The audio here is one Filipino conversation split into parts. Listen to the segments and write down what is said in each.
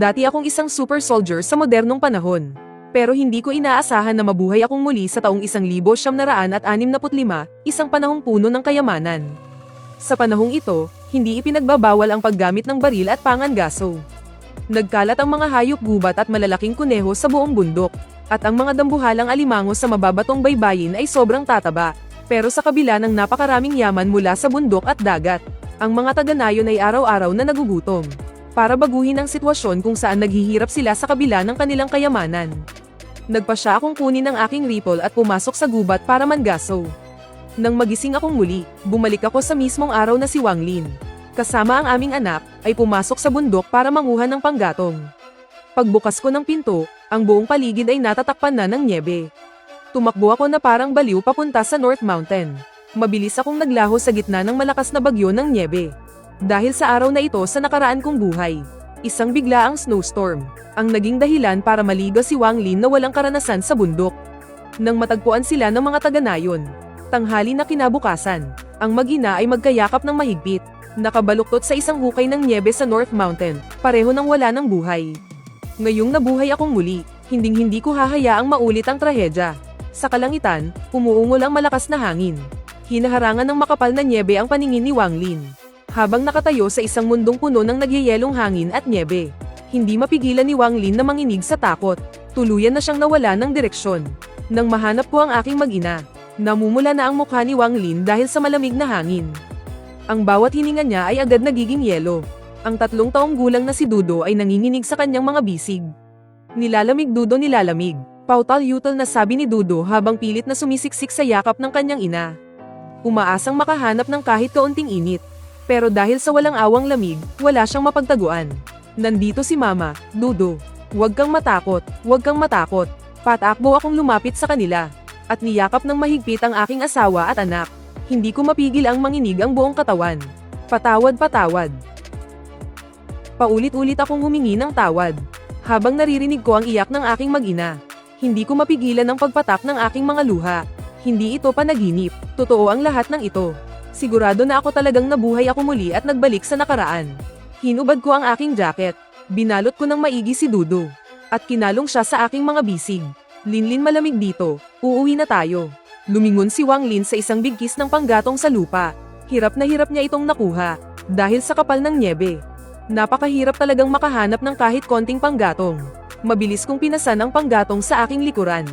Dati akong isang super soldier sa modernong panahon. Pero hindi ko inaasahan na mabuhay akong muli sa taong 1965, isang panahong puno ng kayamanan. Sa panahong ito, hindi ipinagbabawal ang paggamit ng baril at pangangaso. Nagkalat ang mga hayop gubat at malalaking kuneho sa buong bundok, at ang mga dambuhalang alimango sa mababatong baybayin ay sobrang tataba. Pero sa kabila ng napakaraming yaman mula sa bundok at dagat, ang mga taga-nayon ay araw-araw na nagugutom. Para baguhin ang sitwasyon kung saan naghihirap sila sa kabila ng kanilang kayamanan. Nagpasya akong kunin ang aking rifle at pumasok sa gubat para mangaso. Nang magising akong muli, bumalik ako sa mismong araw na si Wang Lin. Kasama ang aming anak, ay pumasok sa bundok para manguha ng panggatong. Pagbukas ko ng pinto, ang buong paligid ay natatakpan na ng nyebe. Tumakbo ako na parang baliw papunta sa North Mountain. Mabilis akong naglaho sa gitna ng malakas na bagyo ng nyebe. Dahil sa araw na ito sa nakaraan kong buhay, isang biglaang snowstorm, ang naging dahilan para maligo si Wang Lin na walang karanasan sa bundok. Nang matagpuan sila ng mga taga-nayon, tanghali na kinabukasan, ang mag-ina ay magkayakap ng mahigpit, nakabaluktot sa isang hukay ng nyebe sa North Mountain, pareho nang wala ng buhay. Ngayong nabuhay akong muli, hinding-hindi ko hahayaang maulit ang trahedya. Sa kalangitan, umuungol ang malakas na hangin. Hinaharangan ng makapal na nyebe ang paningin ni Wang Lin. Habang nakatayo sa isang mundong puno ng nagyayelong hangin at nyebe, hindi mapigilan ni Wang Lin na manginig sa takot. Tuluyan na siyang nawala ng direksyon. Nang mahanap ko ang aking mag-ina, namumula na ang mukha ni Wang Lin dahil sa malamig na hangin. Ang bawat hininga niya ay agad nagiging yelo. Ang 3 taong gulang na si Dudo ay nanginginig sa kanyang mga bisig. Nilalamig Dudo, nilalamig. Pautal-yutal na sabi ni Dudo habang pilit na sumisiksik sa yakap ng kanyang ina. Umaasang makahanap ng kahit kaunting init. Pero dahil sa walang awang lamig, wala siyang mapagtaguan. Nandito si Mama, Dudo. Huwag kang matakot, huwag kang matakot. Patakbo akong lumapit sa kanila. At niyakap ng mahigpit ang aking asawa at anak. Hindi ko mapigil ang manginig ang buong katawan. Patawad, patawad. Paulit-ulit akong humingi ng tawad. Habang naririnig ko ang iyak ng aking mag-ina. Hindi ko mapigilan ang pagpatak ng aking mga luha. Hindi ito panaginip. Totoo ang lahat ng ito. Sigurado na ako talagang nabuhay ako muli at nagbalik sa nakaraan. Hinubad ko ang aking jacket. Binalot ko ng maigi si Dudo. At kinalong siya sa aking mga bisig. Linlin, malamig dito. Uuwi na tayo. Lumingon si Wang Lin sa isang bigkis ng panggatong sa lupa. Hirap na hirap niya itong nakuha. Dahil sa kapal ng nyebe. Napakahirap talagang makahanap ng kahit konting panggatong. Mabilis kong pinasan ang panggatong sa aking likuran.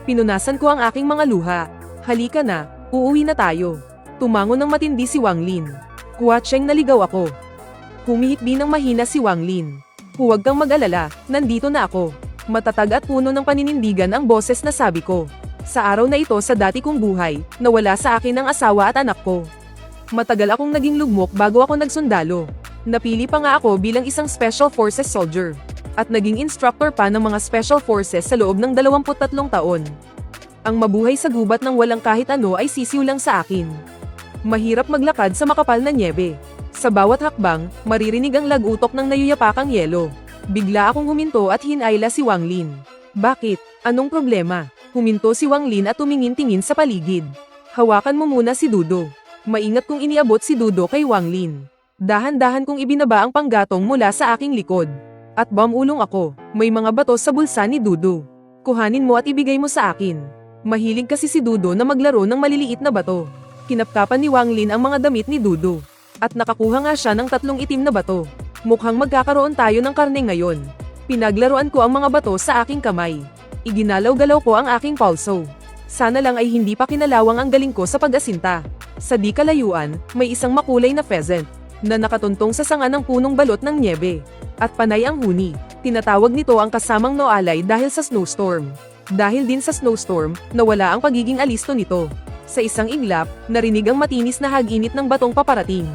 Pinunasan ko ang aking mga luha. Halika na, uuwi na tayo. Tumango ng matindi si Wang Lin. Kuwatseng, naligaw ako. Humihikbi ng mahina si Wang Lin. Huwag kang mag-alala, nandito na ako. Matatag at puno ng paninindigan ang boses na sabi ko. Sa araw na ito sa dati kong buhay, nawala sa akin ang asawa at anak ko. Matagal akong naging lugmok bago ako nagsundalo. Napili pa nga ako bilang isang Special Forces soldier. At naging instructor pa ng mga Special Forces sa loob ng 23 taon. Ang mabuhay sa gubat ng walang kahit ano ay sisiw lang sa akin. Mahirap maglakad sa makapal na nyebe. Sa bawat hakbang, maririnig ang lagutok ng nayuyapakang yelo. Bigla akong huminto at hinayla si Wang Lin. Bakit? Anong problema? Huminto si Wang Lin at tumingin-tingin sa paligid. Hawakan mo muna si Dudo. Maingat kong iniabot si Dudo kay Wang Lin. Dahan-dahan kong ibinaba ang panggatong mula sa aking likod. At bumulong ako. May mga bato sa bulsa ni Dudo. Kuhanin mo at ibigay mo sa akin. Mahilig kasi si Dudo na maglaro ng maliliit na bato. Kinapkapan ni Wang Lin ang mga damit ni Dudo. At nakakuha nga siya ng 3 itim na bato. Mukhang magkakaroon tayo ng karne ngayon. Pinaglaruan ko ang mga bato sa aking kamay. Iginalaw-galaw ko ang aking pulso. Sana lang ay hindi pa kinalawang ang galing ko sa pag-asinta. Sa di kalayuan, may isang makulay na pheasant na nakatuntong sa sanga ng punong balot ng nyebe. At panay ang huni. Tinatawag nito ang kasamang noalay dahil sa snowstorm. Dahil din sa snowstorm, nawala ang pagiging alisto nito. Sa isang iglap, narinig ang matinis na hag-init ng batong paparating.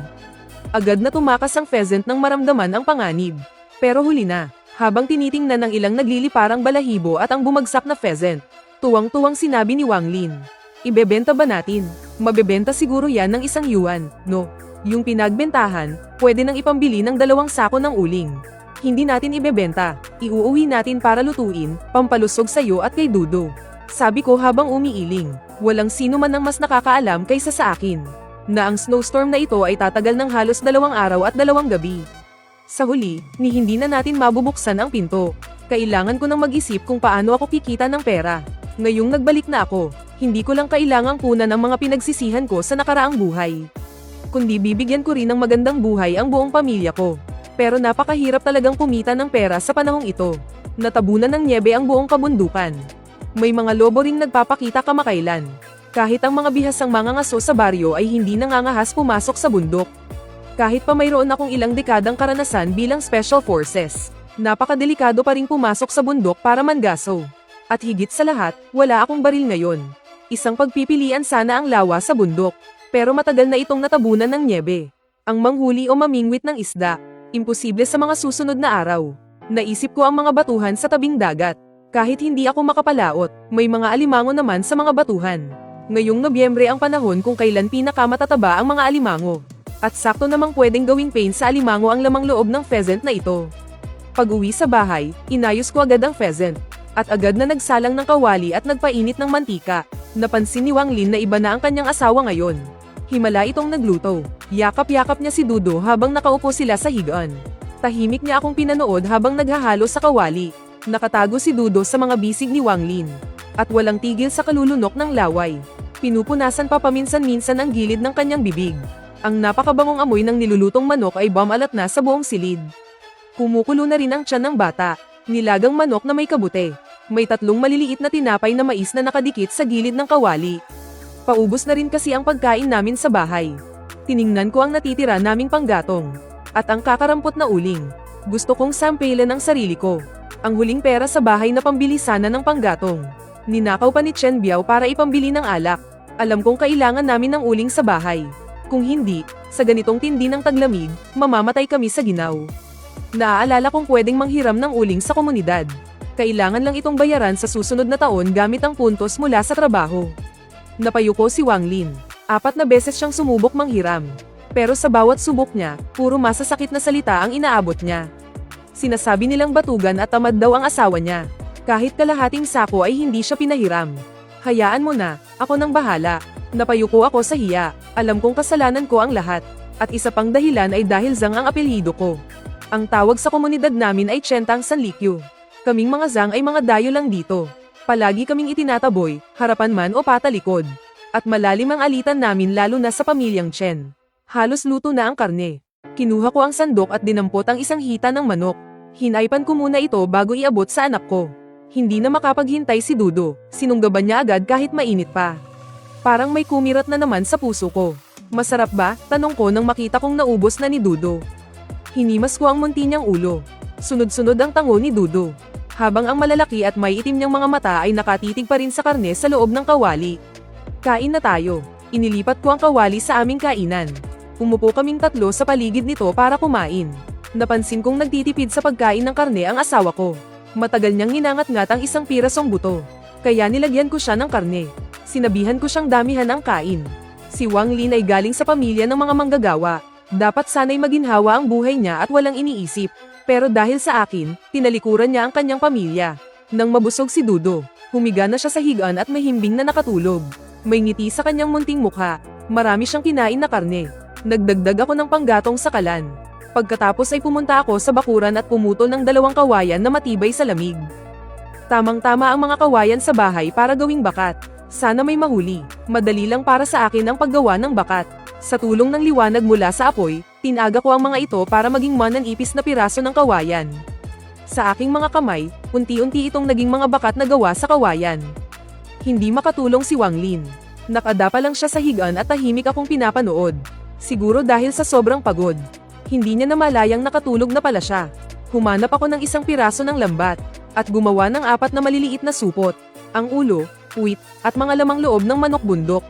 Agad na tumakas ang pheasant nang maramdaman ang panganib. Pero huli na, habang tinitingnan ng ilang nagliliparang balahibo at ang bumagsak na pheasant. Tuwang-tuwang sinabi ni Wang Lin. Ibebenta ba natin? Mabebenta siguro yan ng 1 yuan, no? Yung pinagbentahan, pwede nang ipambili ng 2 sako ng uling. Hindi natin ibebenta, iuuwi natin para lutuin, pampalusog sa'yo at kay Dudo. Sabi ko habang umiiling. Walang sino man ang mas nakakaalam kaysa sa akin. Na ang snowstorm na ito ay tatagal ng halos 2 araw at 2 gabi. Sa huli, ni hindi na natin mabubuksan ang pinto. Kailangan ko nang mag-isip kung paano ako kikita ng pera. Ngayong nagbalik na ako, hindi ko lang kailangang punan ang mga pinagsisihan ko sa nakaraang buhay. Kundi bibigyan ko rin ng magandang buhay ang buong pamilya ko. Pero napakahirap talagang kumita ng pera sa panahong ito. Natabunan ng nyebe ang buong kabundukan. May mga lobo ring nagpapakita kamakailan. Kahit ang mga bihasang mangangaso sa baryo ay hindi nangangahas pumasok sa bundok. Kahit pa mayroon akong ilang dekadang karanasan bilang Special Forces, napakadelikado pa ring pumasok sa bundok para mangaso. At higit sa lahat, wala akong baril ngayon. Isang pagpipilian sana ang lawa sa bundok. Pero matagal na itong natabunan ng nyebe. Ang manghuli o mamingwit ng isda, imposible sa mga susunod na araw. Naisip ko ang mga batuhan sa tabing dagat. Kahit hindi ako makapalaot, may mga alimango naman sa mga batuhan. Ngayong Nobyembre ang panahon kung kailan pinakamatataba ang mga alimango. At sakto namang pwedeng gawing pain sa alimango ang lamang loob ng pheasant na ito. Pag-uwi sa bahay, inayos ko agad ang pheasant. At agad na nagsalang ng kawali at nagpainit ng mantika. Napansin ni Wang Lin na iba na ang kanyang asawa ngayon. Himala itong nagluto. Yakap-yakap niya si Dudo habang nakaupo sila sa higaan. Tahimik niya akong pinanood habang naghahalo sa kawali. Nakatago si Dudo sa mga bisig ni Wang Lin. At walang tigil sa kalulunok ng laway. Pinupunasan pa paminsan-minsan ang gilid ng kanyang bibig. Ang napakabangong amoy ng nilulutong manok ay bumalat na sa buong silid. Kumukulo na rin ang tiyan ng bata. Nilagang manok na may kabute. May 3 maliliit na tinapay na mais na nakadikit sa gilid ng kawali. Paubos na rin kasi ang pagkain namin sa bahay. Tiningnan ko ang natitira naming panggatong. At ang kakarampot na uling. Gusto kong sampelan ang sarili ko. Ang huling pera sa bahay na pambili sana ng panggatong. Ninakaw pa ni Chen Biao para ipambili ng alak. Alam kong kailangan namin ng uling sa bahay. Kung hindi, sa ganitong tindi ng taglamig, mamamatay kami sa ginaw. Naaalala kong pwedeng manghiram ng uling sa komunidad. Kailangan lang itong bayaran sa susunod na taon gamit ang puntos mula sa trabaho. Napayuko si Wang Lin. 4 na beses siyang sumubok manghiram. Pero sa bawat subok niya, puro masasakit na salita ang inaabot niya. Sinasabi nilang batugan at tamad daw ang asawa niya. Kahit kalahating sako ay hindi siya pinahiram. Hayaan mo na, ako nang bahala. Napayuko ako sa hiya. Alam kong kasalanan ko ang lahat. At isa pang dahilan ay dahil Zhang ang apelyido ko. Ang tawag sa komunidad namin ay Chentang Sanlikyu. Kaming mga Zhang ay mga dayo lang dito. Palagi kaming itinataboy, harapan man o patalikod. At malalim ang alitan namin lalo na sa pamilyang Chen. Halos luto na ang karne. Kinuha ko ang sandok at dinampot ang isang hita ng manok. Hinaypan ko muna ito bago iabot sa anak ko. Hindi na makapaghintay si Dudo, sinunggaban niya agad kahit mainit pa. Parang may kumirat na naman sa puso ko. Masarap ba? Tanong ko nang makita kong naubos na ni Dudo. Hinimas ko ang munti niyang ulo. Sunod-sunod ang tango ni Dudo. Habang ang malalaki at may itim niyang mga mata ay nakatitig pa rin sa karne sa loob ng kawali. Kain na tayo. Inilipat ko ang kawali sa aming kainan. Umupo kaming 3 sa paligid nito para kumain. Napansin kong nagtitipid sa pagkain ng karne ang asawa ko. Matagal niyang hinangat-ngat ang isang pirasong buto. Kaya nilagyan ko siya ng karne. Sinabihan ko siyang damihan ang kain. Si Wang Lin ay galing sa pamilya ng mga manggagawa. Dapat sana'y maginhawa ang buhay niya at walang iniisip. Pero dahil sa akin, tinalikuran niya ang kanyang pamilya. Nang mabusog si Dudo, humiga na siya sa higaan at mahimbing na nakatulog. May ngiti sa kanyang munting mukha. Marami siyang kinain na karne. Nagdagdag ako ng panggatong sa kalan. Pagkatapos ay pumunta ako sa bakuran at pumutol ng 2 kawayan na matibay sa lamig. Tamang-tama ang mga kawayan sa bahay para gawing bakat. Sana may mahuli. Madali lang para sa akin ang paggawa ng bakat. Sa tulong ng liwanag mula sa apoy, tinaga ko ang mga ito para maging mananipis na piraso ng kawayan. Sa aking mga kamay, unti-unti itong naging mga bakat na gawa sa kawayan. Hindi makatulong si Wang Lin. Nakadapa lang siya sa higaan at tahimik akong pinapanood. Siguro dahil sa sobrang pagod. Hindi niya namalayang nakatulog na pala siya. Humanap ako ng isang piraso ng lambat, at gumawa ng 4 na maliliit na supot. Ang ulo, puwit, at mga lamang loob ng manok bundok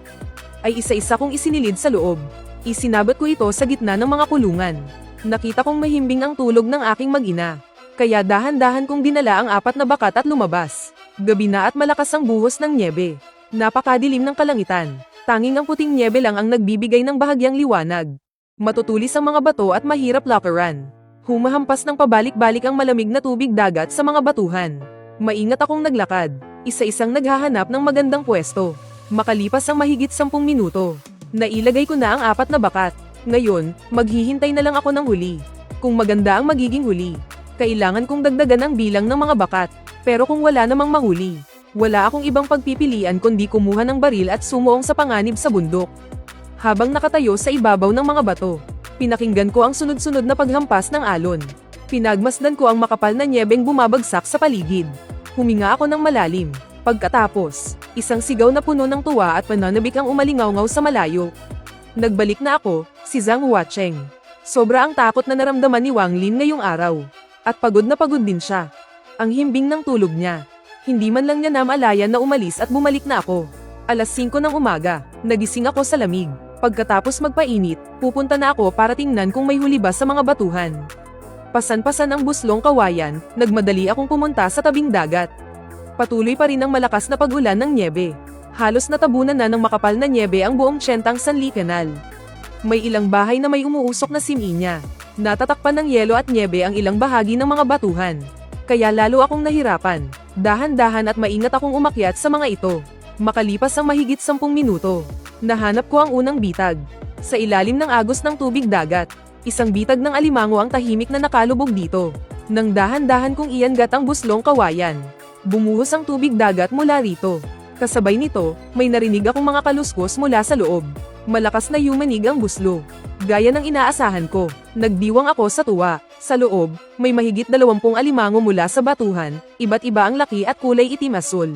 ay isa-isa kong isinilid sa loob. Isinabat ko ito sa gitna ng mga kulungan. Nakita kong mahimbing ang tulog ng aking mag-ina. Kaya dahan-dahan kong dinala ang 4 na bakat at lumabas. Gabi na at malakas ang buhos ng nyebe. Napakadilim ng kalangitan. Tanging ang puting nyebe lang ang nagbibigay ng bahagyang liwanag. Matutulis ang mga bato at mahirap lakaran. Humahampas ng pabalik-balik ang malamig na tubig dagat sa mga batuhan. Maingat akong naglakad. Isa-isang naghahanap ng magandang pwesto. Makalipas ang mahigit 10 minuto. Nailagay ko na ang 4 na bakat. Ngayon, maghihintay na lang ako ng huli. Kung maganda ang magiging huli, kailangan kong dagdagan ang bilang ng mga bakat. Pero kung wala namang mahuli, wala akong ibang pagpipilian kundi kumuha ng baril at sumuong sa panganib sa bundok. Habang nakatayo sa ibabaw ng mga bato, pinakinggan ko ang sunod-sunod na paghampas ng alon. Pinagmasdan ko ang makapal na nyebeng bumabagsak sa paligid. Huminga ako ng malalim. Pagkatapos, isang sigaw na puno ng tuwa at pananabik ang umalingaw-ngaw sa malayo. Nagbalik na ako, si Zhang Huacheng. Sobra ang takot na naramdaman ni Wang Lin ngayong araw. At pagod na pagod din siya. Ang himbing ng tulog niya. Hindi man lang niya namalayan na umalis at bumalik na ako. Alas 5 ng umaga, nagising ako sa lamig. Pagkatapos magpainit, pupunta na ako para tingnan kung may huli ba sa mga batuhan. Pasan-pasan ang buslong kawayan, nagmadali akong pumunta sa tabing dagat. Patuloy pa rin ang malakas na pag-ulan ng nyebe. Halos natabunan na ng makapal na nyebe ang buong Chentang Sanli Canal. May ilang bahay na may umuusok na siminya. Natatakpan ng yelo at nyebe ang ilang bahagi ng mga batuhan. Kaya lalo akong nahirapan. Dahan-dahan at maingat akong umakyat sa mga ito. Makalipas ang mahigit 10 minuto, nahanap ko ang unang bitag. Sa ilalim ng agos ng tubig dagat, isang bitag ng alimango ang tahimik na nakalubog dito. Nang dahan-dahan kong iyangat ang buslong kawayan, bumuhos ang tubig dagat mula rito. Kasabay nito, may narinig akong mga kaluskos mula sa loob. Malakas na yumanig ang buslo. Gaya ng inaasahan ko, nagdiwang ako sa tuwa. Sa loob, may mahigit 20 alimango mula sa batuhan, iba't iba ang laki at kulay itim asul.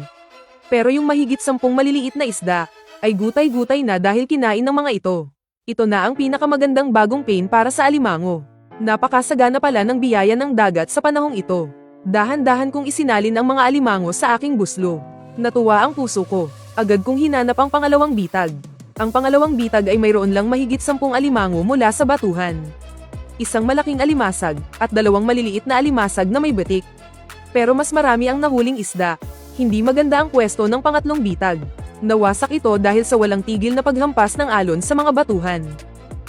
Pero yung mahigit 10 maliliit na isda, ay gutay-gutay na dahil kinain ng mga ito. Ito na ang pinakamagandang bagong pain para sa alimango. Napakasagana pala ng biyaya ng dagat sa panahong ito. Dahan-dahan kong isinalin ang mga alimango sa aking buslo. Natuwa ang puso ko. Agad kong hinanap ang pangalawang bitag. Ang pangalawang bitag ay mayroon lang mahigit 10 alimango mula sa batuhan. Isang malaking alimasag, at 2 maliliit na alimasag na may batik. Pero mas marami ang nahuling isda. Hindi maganda ang pwesto ng pangatlong bitag. Nawasak ito dahil sa walang tigil na paghampas ng alon sa mga batuhan.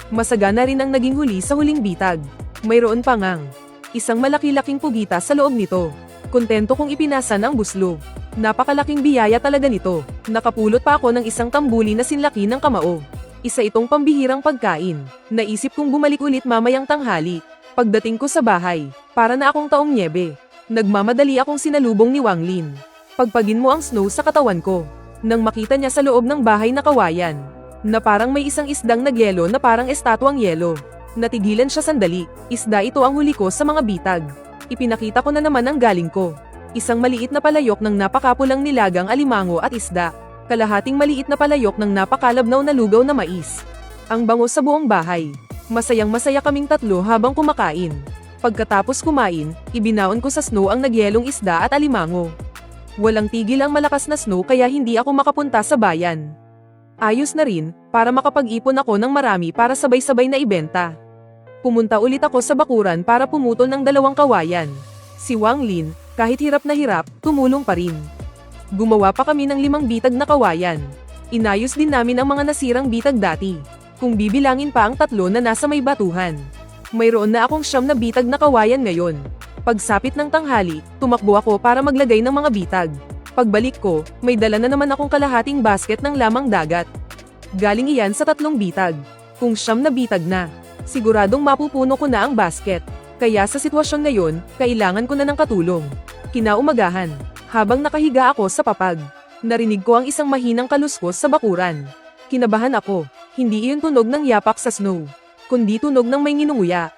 Masagana rin ang naging huli sa huling bitag. Mayroon pa ngang isang malaki-laking pugita sa loob nito. Kontento kong ipinasan ang buslo. Napakalaking biyaya talaga nito. Nakapulot pa ako ng isang tambuli na sinlaki ng kamao. Isa itong pambihirang pagkain. Naisip kong bumalik ulit mamayang tanghali. Pagdating ko sa bahay, para na akong taong nyebe. Nagmamadali akong sinalubong ni Wang Lin. Pagpagin mo ang snow sa katawan ko. Nang makita niya sa loob ng bahay na kawayan, na parang may isang isdang nagyelo na parang estatwang yelo. Natigilan siya sandali. Isda ito ang huli ko sa mga bitag. Ipinakita ko na naman ang galing ko. Isang maliit na palayok ng napakapulang nilagang alimango at isda. Kalahating maliit na palayok ng napakalabnaw na lugaw na mais. Ang bango sa buong bahay. Masayang-masaya kaming tatlo habang kumakain. Pagkatapos kumain, ibinaon ko sa snow ang nagyelong isda at alimango. Walang tigil ang malakas na snow kaya hindi ako makapunta sa bayan. Ayos na rin, para makapag-ipon ako ng marami para sabay-sabay na ibenta. Pumunta ulit ako sa bakuran para pumutol ng 2 kawayan. Si Wang Lin, kahit hirap na hirap, tumulong pa rin. Gumawa pa kami ng 5 bitag na kawayan. Inayos din namin ang mga nasirang bitag dati. Kung bibilangin pa ang 3 na nasa may batuhan. Mayroon na akong 9 na bitag na kawayan ngayon. Pagsapit ng tanghali, tumakbo ako para maglagay ng mga bitag. Pagbalik ko, may dala na naman akong kalahating basket ng lamang dagat. Galing iyan sa 3 bitag. Kung 9 na bitag na, siguradong mapupuno ko na ang basket. Kaya sa sitwasyon ngayon, kailangan ko na ng katulong. Kinaumagahan, habang nakahiga ako sa papag, narinig ko ang isang mahinang kaluskos sa bakuran. Kinabahan ako, hindi iyon tunog ng yapak sa snow, kundi tunog ng may nginunguya.